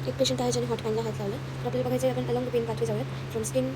एक पेशंट आहे ज्याने हॉट पॅनला हात लावला. तर आपल्याला बघायचं आहे आपण अलॉंग द पेन पाथवे जाऊयात from skin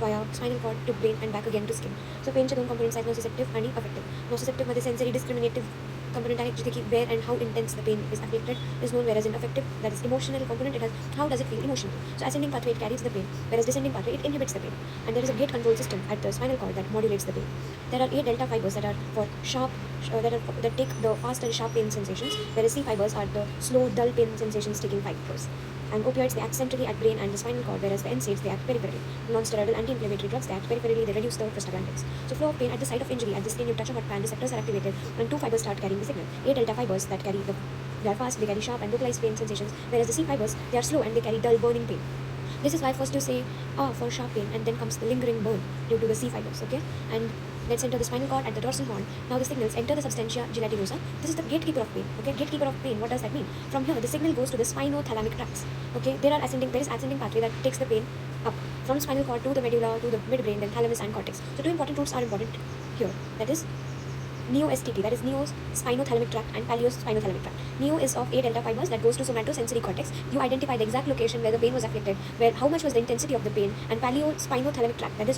via spinal cord to brain and back again to skin. So पेनचे दोन कंपोनेंट्स आहेत, नॉसिसेप्टिव्ह आणि अफेक्टिव्ह. नॉसिसेप्टिव्हमध्ये सेन्सरी डिस्क्रिमिनेटिव्ह component आहे जिथे की where and how intense the pain is afflicted is known, whereas in affective that is emotional component it has how does it feel emotionally. So ascending pathway it carries the pain, whereas descending pathway it inhibits the pain, and there is a gate control system at the spinal cord that modulates the pain. There are A delta fibers that are for sharp that take the fast and sharp pain sensations, whereas C fibers are the slow dull pain sensations taking fibers. And opioids they act centrally at brain and the spinal cord, whereas the NSAIDs they act peripherally. Non-steroidal anti-inflammatory drugs they act peripherally, they reduce the prostaglandins. So flow of pain at the site of injury, at the skin you touch a hot pan, receptors are activated and two fibers start carrying the signal. A delta fibers that carry they are fast, they carry sharp and localized pain sensations, whereas the C fibers they are slow and they carry dull burning pain. This is why first you say for sharp pain and then comes the lingering burn due to the C fibers, okay? And let's enter the spinal cord at the dorsal horn. Now the signals enter the substantia gelatinosa. This is the gatekeeper of pain, okay? Gatekeeper of pain, what does that mean? From here the signal goes to the spinothalamic tracts, okay? There is ascending pathway that takes the pain up from spinal cord to the medulla to the midbrain, then thalamus and cortex. So two important roots are important here, that is neo-STT, that is neo-spinothalamic tract and paleo-spinothalamic tract. Neo is of A delta fibers that goes to somatosensory cortex. You identify the exact location where the pain was afflicted, where how much was the intensity of the pain, and paleo-spinothalamic tract, that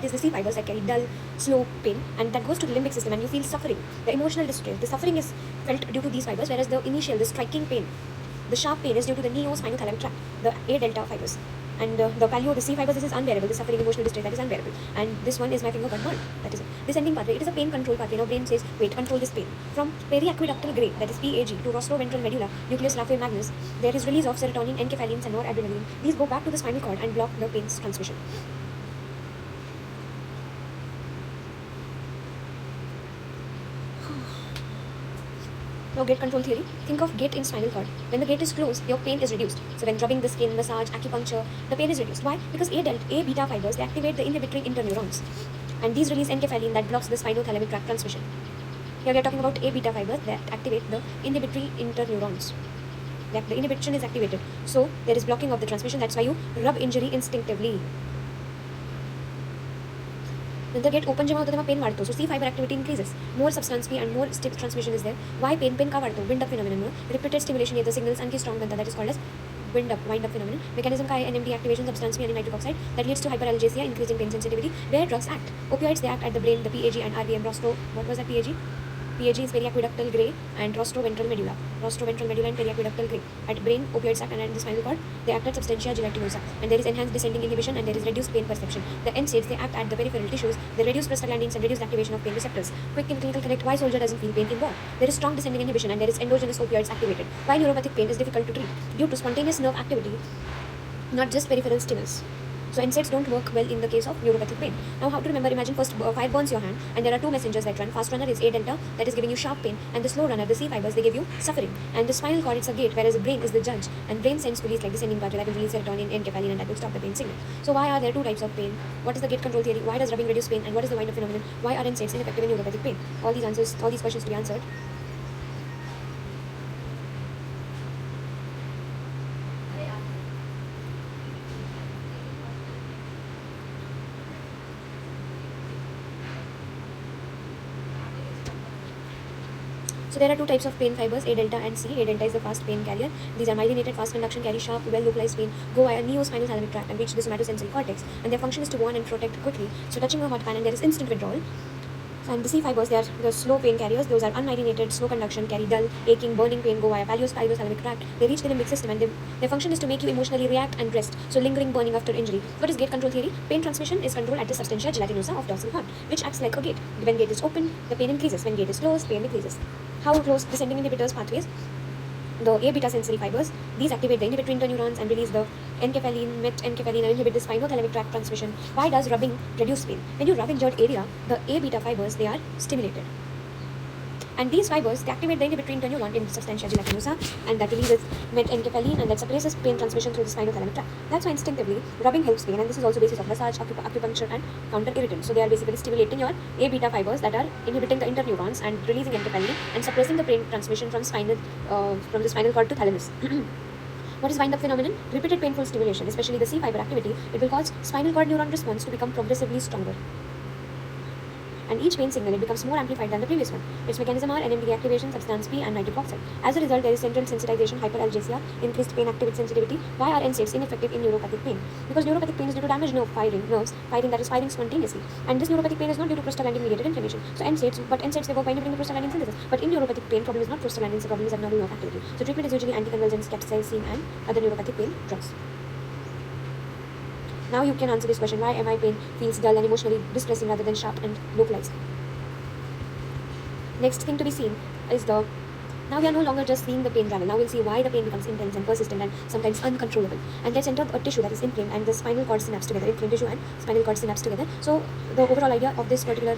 is the C fibers that carry dull, slow pain, and that goes to the limbic system, and you feel suffering, the emotional distress. The suffering is felt due to these fibers, whereas the striking pain, the sharp pain is due to the neo-spinothalamic tract, the A delta fibers. And the C fibers, this is unbearable, the suffering, emotional distress, that is unbearable. And this one is my finger got burned, that is it. Descending pathway, it is a pain control pathway. Now brain says, wait, control this pain. From periaqueductal gray, that is PAG, to rostroventral medulla, nucleus raphe magnus, there is release of serotonin, enkephalins, and noradrenaline. These go back to the spinal cord and block the pain's transmission. Now gate control theory. Think of gate in spinal cord. When the gate is closed, your pain is reduced. So when rubbing the skin, massage, acupuncture, the pain is reduced. Why? Because A beta fibers they activate the inhibitory interneurons, and these release enkephalin that blocks the spinothalamic tract transmission. Here we are talking about A beta fibers that activate the inhibitory interneurons. The inhibition is activated, so there is blocking of the transmission. That's why you rub injury instinctively. नंतर gate open जेव्हा होतं तेव्हा pain वाढतो. So C fibre activity increases, more substance P and more steep transmission is there. Why pain का वाढतो? Wind up फिनॉमिनमुळे. Repeated stimulation येतं, signals आणखी स्ट्रॉंग बनतात, that is called as wind up phenomenon. Mechanism काय NMD activation, substance P and nitric oxide that leads to hyperalgesia, increasing pain sensitivity. Where drugs act? Opioids they act at the brain, the PAG and RVM. What was that PAG? PAG is periaqueductal gray and rostroventral medulla. Rostroventral medulla and periaqueductal gray. At brain, opioids act, and at the spinal cord, they act at substantia gelatinosa. And there is enhanced descending inhibition and there is reduced pain perception. The NSAIDs, they act at the peripheral tissues. They reduce prostaglandins and reduce the activation of pain receptors. Quick and clinical connect. Why soldier doesn't feel pain in war? There is strong descending inhibition and there is endogenous opioids activated. Why neuropathic pain is difficult to treat? Due to spontaneous nerve activity, not just peripheral stimulus. So NSAIDs don't work well in the case of neuropathic pain. Now how to remember? Imagine first fire burns your hand and there are two messengers that run. Fast runner is A delta that is giving you sharp pain, and the slow runner, the C fibers, they give you suffering. And the spinal cord it's a gate, whereas the brain is the judge, and brain sends police like descending pathway that will release serotonin, enkephalin, and that will stop the pain signal. So why are there two types of pain? What is the gate control theory? Why does rubbing reduce pain? And what is the wind up phenomenon? Why are NSAIDs ineffective in neuropathic pain? All these questions to be answered. So there are two types of pain fibers, A delta and C. A delta is the fast pain carrier. These are myelinated, fast conduction, carry sharp, well-localized pain, go via neo-spinothalamic tract and reach the somatosensory cortex. And their function is to warn and protect quickly. So touching a hot pan and there is instant withdrawal. And the C fibers, they are the slow pain carriers. Those are unmyelinated, slow conduction, carry dull, aching, burning pain, go via paleo-spinothalamic tract. They reach the limbic system and their function is to make you emotionally react and rest. So lingering burning after injury. What is gate control theory? Pain transmission is controlled at the substantia gelatinosa of dorsal horn, which acts like a gate. When gate is open, the pain increases. When gate is closed, pain decreases. How close descending inhibitors pathways? The A beta sensory fibers, these activate the inhibitory interneurons and release the enkephalin, met-enkephalin, and inhibit the spinothalamic tract transmission. Why does rubbing reduce pain? When you rub injured area, the A beta fibers, they are stimulated. And these fibers, they activate the inhibitory interneuron in substantia gelatinosa, and that releases met-enkephalin, and that suppresses pain transmission through the spinothalamic tract. That's why instinctively, rubbing helps pain, and this is also basis of massage, acupuncture, and counter-irritants. So they are basically stimulating your A beta fibers that are inhibiting the interneurons and releasing enkephalin and suppressing the pain transmission from the spinal cord to thalamus. What is wind up phenomenon? Repeated painful stimulation, especially the C fiber activity, it will cause spinal cord neuron response to become progressively stronger. and each pain signal it becomes more amplified than the previous one. Its mechanism are NMDA activation, substance P, and nitric oxide. As a result, there is central sensitization, hyperalgesia, increased pain activity sensitivity. Why are NSAIDs ineffective in neuropathic pain? Because neuropathic pain is due to damaged nerves firing that is firing spontaneously, and this neuropathic pain is not due to prostaglandin mediated inflammation. So NSAIDs they work by inhibiting the prostaglandin synthesis. But in neuropathic pain, problem is not prostaglandins, the problem is abnormal nerve activity. So treatment is usually anticonvulsants, capsaicin, and other neuropathic pain drugs. Now you can answer this question: why MI pain feels dull and emotionally distressing rather than sharp and localized? Next thing to be seen is now we are no longer just seeing the pain travel. Now we'll see why the pain becomes intense and persistent and sometimes uncontrollable. And let's enter a tissue that is inflamed and the spinal cord synapse together. Inflamed tissue and spinal cord synapse together. So the overall idea of this particular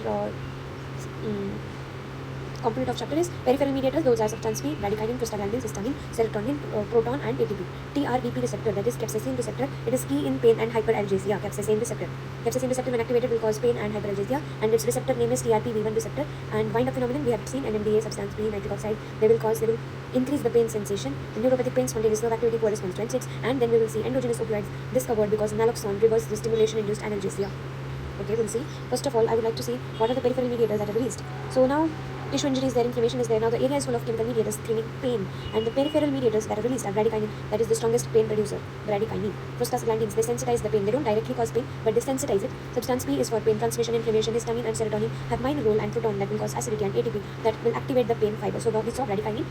component of chapter is peripheral mediators. Those are substance P, bradykinin, prostaglandin, histamine, serotonin, proton, and ATP. TRBP receptor, that is capsaicin receptor. It is key in pain and hyperalgesia. Capsaicin receptor. Capsaicin receptor, when activated, will cause pain and hyperalgesia, and its receptor name is TRPV1 receptor. And wind up phenomenon, we have seen NMDA, substance P, nitric oxide. They will increase the pain sensation. In neuropathic pain, spontaneous nerve activity corresponds to NSAIDs, and then we will see endogenous opioids discovered because naloxone reverses the stimulation-induced analgesia. Okay, we'll see. First of all, I would like to see what are the peripheral mediators that are released. So now, tissue injury is there, inflammation is there. Now the area is full of chemical mediators screaming pain, and the peripheral mediators that are released are bradykinin, that is the strongest pain producer. Bradykinin. Prostaglandins, they sensitize the pain. They don't directly cause pain, but they sensitize it. Substance P is for pain, transmission, inflammation. Histamine and serotonin have minor role, and proton that will cause acidity, and ATP that will activate the pain fiber. So we saw bradykinin.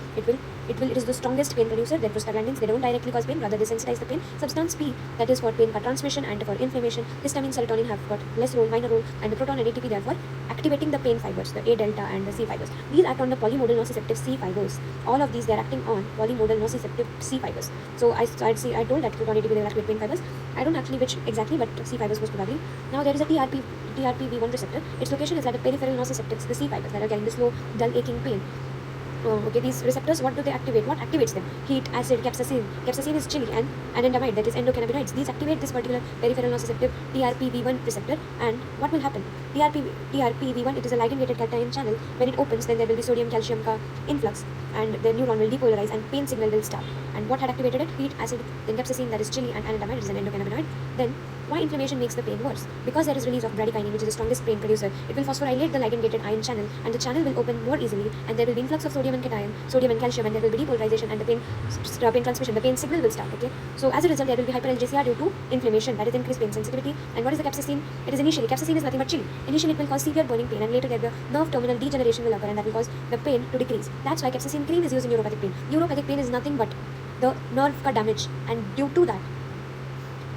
It is the strongest pain producer. Then prostaglandins, they don't directly cause pain, rather they sensitize the pain. Substance P, that is for pain, for transmission and for inflammation. Histamine, serotonin have got less role, minor role, and the proton and ATP therefore activating the pain fibers, the A delta and the C fibers. These act on the polymodal nociceptive C fibers. All of these, they are acting on polymodal nociceptive C fibers. So I told that proton ATP they will activate pain fibers. I don't actually which exactly, but C fibers most probably. Now there is a TRPV1 receptor. Its location is at the peripheral nociceptives, the C fibers that are getting the slow, dull, aching pain. Okay, these receptors, what do they activate? What activates them? Heat, acid, capsaicin. Capsaicin is chili, and anandamide, that is endocannabinoids. These activate this particular peripheral nociceptive TRPV1 receptor, and what will happen? TRPV1, it is a ligand-gated cation channel. When it opens, then there will be sodium-calcium influx, and the neuron will depolarize, and pain signal will start. And what had activated it? Heat, acid, then capsaicin, that is chili, and anandamide, it is an endocannabinoid. Then why inflammation makes the pain worse? Because there is release of bradykinin, which is the strongest pain producer. It will phosphorylate the ligand-gated ion channel, and the channel will open more easily, and there will be influx of sodium and cation, sodium and calcium, and there will be depolarization, and the pain transmission, the pain signal will start. Okay, so as a result, there will be hyperalgesia due to inflammation, that is increased pain sensitivity. And what is the capsaicin? It is initially, capsaicin is nothing but chili. Initially, it will cause severe burning pain, and later the nerve terminal degeneration will occur, and that will cause the pain to decrease. That's why capsaicin cream is used in neuropathic pain. Neuropathic pain is nothing but the nerve ka damage, and due to that,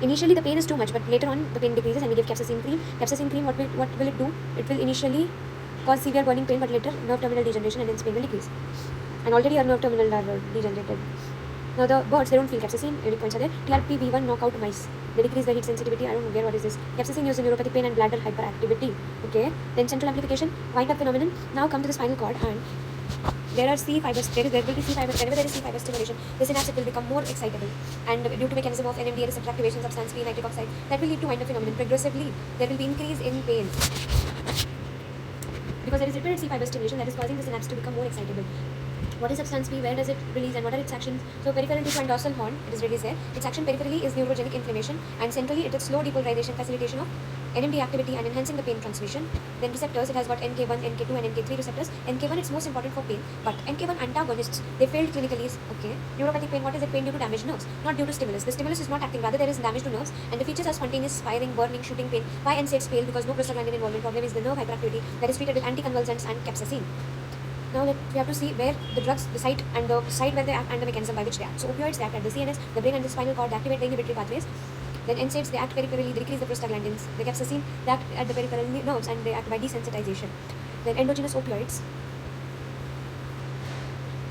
initially the pain is too much, but later on the pain decreases, and we give capsaicin cream. Capsaicin cream, what will it do? It will initially cause severe burning pain, but later nerve terminal degeneration, and hence pain will decrease. And already our nerve terminal are degenerated. Now the birds, they don't feel capsaicin. Any points are there? TRPV1 knockout mice. They decrease the heat sensitivity. I don't know what is this. Capsaicin used in neuropathic pain and bladder hyperactivity. Okay. Then central amplification, wind up phenomenon. Now come to the spinal cord, and there are C fibers. There will be C fibers. Whenever there is C fiber stimulation, the synapse will become more excitable, and due to mechanism of NMDA receptor activation, substance P, nitric oxide, that will lead to wind up phenomenon. Progressively, there will be increase in pain because there is repeated C fiber stimulation that is causing the synapse to become more excitable. What is substance P? Where does it release, and what are its actions? So peripheral tissue and dorsal horn, it is released there. Its action peripherally is neurogenic inflammation, and centrally it is slow depolarization, facilitation of NMDA activity, and enhancing the pain transmission. Then receptors, it has got NK1, NK2, and NK3 receptors. NK1 it's most important for pain, but NK1 antagonists, they failed clinically. Okay, neuropathic pain, what is it? Pain due to damaged nerves, not due to stimulus. The stimulus is not acting, rather there is damage to nerves, and the features are spontaneous firing, burning, shooting pain. Why NSAIDs fail? Because no prostaglandin involvement. Problem is the nerve hyperactivity that is treated with anticonvulsants and capsaicin. Now we have to see where the drugs, the site where they act, and the mechanism by which they act. So opioids, they act at the CNS, the brain, and the spinal cord. They activate the inhibitory pathways. Then NSAIDs, they act peripherally, they decrease the prostaglandins. The capsaicin, they act at the peripheral nerves, and they act by desensitization. Then endogenous opioids.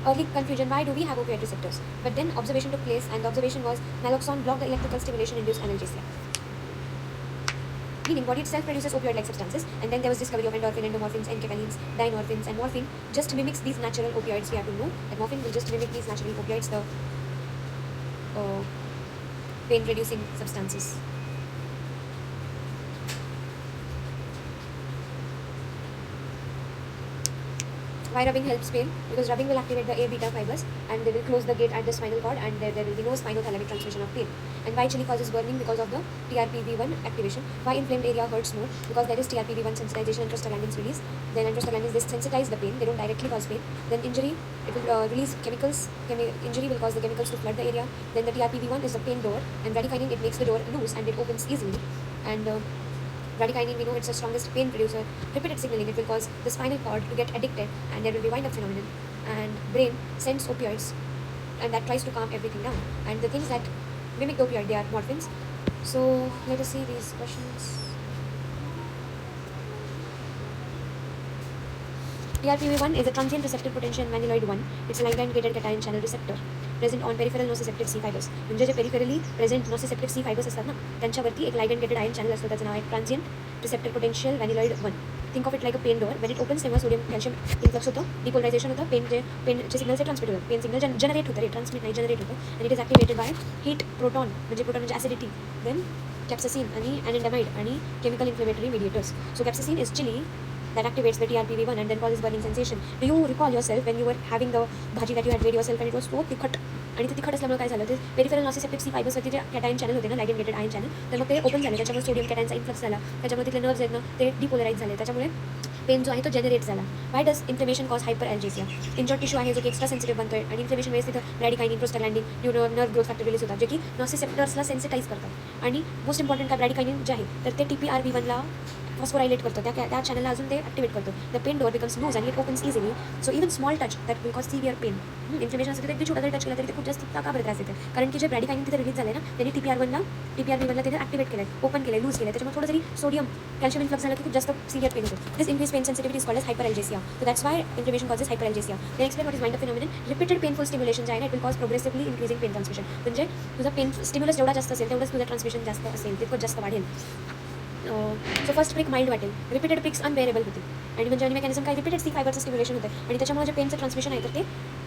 Early confusion, why do we have opioid receptors? But then observation took place, and the observation was naloxone blocked the electrical stimulation induced analgesia. Meaning body itself produces opioid-like substances, and then there was discovery of endorphin, endomorphins, enkephalines, dynorphins, and morphine just mimics these natural opioids. We have to know that morphine will just mimic these natural opioids, the pain-reducing substances. Why rubbing helps pain? Because rubbing will activate the A beta fibers and they will close the gate at the spinal cord, and there will be no spinothalamic transmission of pain. And why chili causes burning? Because of the TRPV1 activation. Why inflamed area hurts more? Because there is TRPV1 sensitization and prostaglandins release. Then prostaglandins, they sensitize the pain, they don't directly cause pain. Then injury, it will release chemicals. Injury will cause the chemicals to flood the area. Then the TRPV1 is the pain door, and bradykinin, it makes the door loose and it opens easily. And bradykinin, we know it's the strongest pain producer. Repeated signaling, it will cause the spinal cord to get addicted, and there will be wind-up phenomenon. And brain sends opioids, and that tries to calm everything down. And the things that mimic the opioid, they are morphines. So let us see these questions. TRPV1 is a transient receptor potential vanilloid 1. It's a ligand-gated cation channel receptor present on peripheral nociceptive C fibers. म्हणजे जे peripherally present नॉसिसेप्टिव्ह सी fibres असतात ना, त्यांच्यावरती एक लायगन gated ion channel असतो. त्याचं नाव आहे transient receptor potential vanilloid 1. Think of it like a pain door. When it opens तेव्हा सोडियम कॅल्शियम इन्फ्लक्स होतं, डिपोलरायझेशन होतं, पेनचे सिग्नल्स ट्रान्समिट होतं, पेन सिग्नल जनरेट होतं, ट्रान्समिट नाही जनरेट होतं. आणि it is activated by heat, proton म्हणजे ॲसिडिटी, देन कॅप्सासिन आणि ॲनेंडामाइड आणि chemical inflammatory mediators. So capsaicin is chili that activates the TRPV1 and then causes burning sensation. Do you recall yourself when you were having the bhaji that you had made yourself and it was so तिखट, आणि ते तिखट असल्यामुळे काय झालं, ते peripheral नॉसिसेप्टिव्ह सी फायबर्सवरती जे cation channel होते ना, लायगन गेटेड आयन चॅनल, तर मग ते ओपन झाले, त्याच्यामुळे सोडियम कॅटायनचा इन्फ्लक्स झाला, त्याच्यामुळे तिथले नर्व्स आहेत ना ते डिपोलराइज झाले, त्याच्यामुळे पेन जो आहे तो जनरेट झाला. Why does inflammation cause hyperalgesia? Injured tissue आहे जो की एक्स्ट्रा सेन्सिटिव्ह बनतोय, आणि इन्फ्लेमेशन वेळेस तिथं ब्रॅडिकायनिन, prostaglandin, nerve growth factor release होतात, जे की नॉसिसेप्टर्सला सेन्सिटाईज करतात. आणि मोस्ट इम्पॉर्टंट काय, ब्रॅडिकायनिन जे आहे तर ते TPRV1ला फॉस्फोरायलेट करतो, त्या चॅनलला अजून ते ॲक्टिवेट करतो. The pain door becomes loose आणि it opens easily. So even small touch that will cause severe pain. Inflammation असतं, अगदी छोटा जरी टच केला तरी ते खूप जास्त का बरं त्रास येते, कारण की जे ब्रॅडिकायनिन तिथे रिलीज झाले ना, त्यांनी TPRV1ला तिथे ॲक्टिवेट केलं, ओपन केलं, लूज केलं, त्याच्यामुळे थोडं जरी सोडियम कॅल्शियम इन्फ्लक्स झालं की खूप जास्त सिव्हिअर पेन होतो. This increase pain sensitivity is called as hyperalgesia. So that's why inflammation causes hyperalgesia. Then explain what is wind up phenomenon. Repeated painful stimulation जे आहे ना, it will cause progressively increasing pain transmission. म्हणजे तुझा pen stimulus जेवढा जास्त असेल तेवढंच तुझं ट्रान्समिशन जास्त असेल, तितकं जास्त वाढेल. सो फर्स्ट प्रिक माइल्ड वाटेल, रिपीटेड प्रिक्स अनबेरेबल होते, आणि म्हणजे मेकॅनिझम काय, रिपीटेड सी फायबरचं स्टिम्युलेशन होतं, आणि त्याच्यामुळे जे पेनचं ट्रान्समिशन आहे तर ते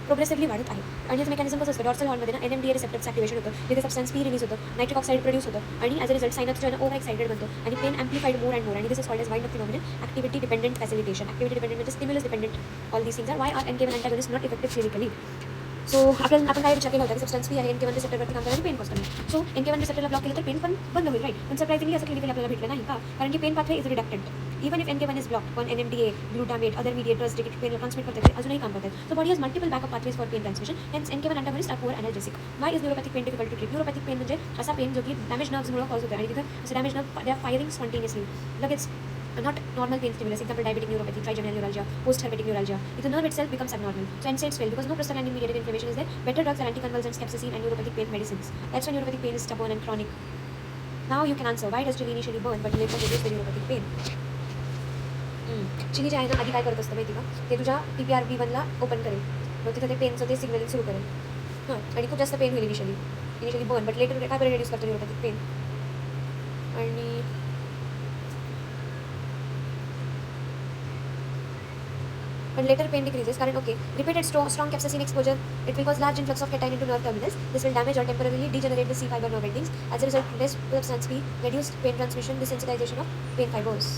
प्रोग्रेसिव्हली वाढत आहे. आणि याचं मेकॅनिझम कसं असतं, डॉर्सल हॉर्नमध्ये ना NMDA रिसेप्टर्स ॲक्टिवेशन होतं, तिथे सबस्टन्स पी रिलीज होतं, नायट्रिक ऑक्साईड प्रोड्यूस होतं, आणि ॲज अ रिझल्ट सायनस जो ओव्हर एक्साइटेड बनतो, आणि pain amplified more and more. आणि this is called as wind up phenomenon. Activity dependent facilitation. Activity dependent म्हणजे stimulus dependent. All these things are why are NK1 antagonist not effective clinically. So आपण काय विचार केला होता की substance P आहे NK1 रिसेप्टरवरती काम करायला पेन कॉज कमी. सो NK1 रिसेप्टरला ब्लॉक केलं तर पेन पण बंद होईल, राईट. पण सरप्राइजिंगली असं क्लिनिकली आपल्याला भेटलं नाही का, कारण की pain pathway is redundant. Even if NK1 is block, पण NMDA, ग्लुटामेट, अदर mediators जे पेन ट्रान्समिट करतात ते अजूनही काम करतात. So body has multiple backup pathways for pain transmission. Hence NK1 antagonist are poor analgesic. Why is neuropathic pain difficult to treat? Neuropathic pain म्हणजे असा pen जो की डॅमेज नर्व्समुळे कॉज होतो, आणि तिथं असं damage nerve they are firing spontaneously, लगेच. Not normal pain stimulus. Example, diabetic neuropathy, trigeminal neuralgia, post-herpetic neuralgia. If the nerve itself becomes abnormal, so NSAIDs fail because no prostaglandin-mediated inflammation is there. Better drugs are anticonvulsants, capsaicin, and neuropathic pain medicines. That's why neuropathic pain is stubborn and chronic. Now you can answer, why does chili initially burn but later reduce the neuropathic pain? Chilli जे आहे ना, आधी काय करत असतं माहिती का, ते तुझ्या TPRV1ला ओपन करेल, मग तिथं ते पेनचं ते सिग्नलिंग सुरू करेल, हां, आणि खूप जास्त पेन होईल इनिशियली बर्न, बट लेटर काय बरं रिड्यूस करतो न्यूरोपॅथिक पेन. आणि but later pain decreases. Current, okay. Repeated strong capsaicin exposure, it will cause large influx of cation into nerve terminals. This will damage or temporarily degenerate the C fiber nerve endings. As a result, less substance P, reduced pain transmission, desensitization of pain fibers.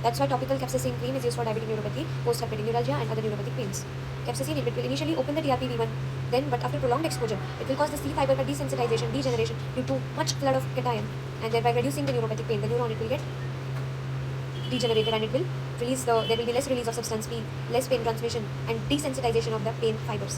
That's why topical capsaicin cream is used for diabetic neuropathy, post-herpetic neuralgia, and other neuropathic pains. Capsaicin, it will initially open the TRPV1, then, but after prolonged exposure, it will cause the C fiber desensitization, degeneration due to much flood of cation, and thereby reducing the neuropathic pain. The neuron, it will get degenerated, and it will there will be less release of substance P, less pain transmission, and desensitization of the pain fibers.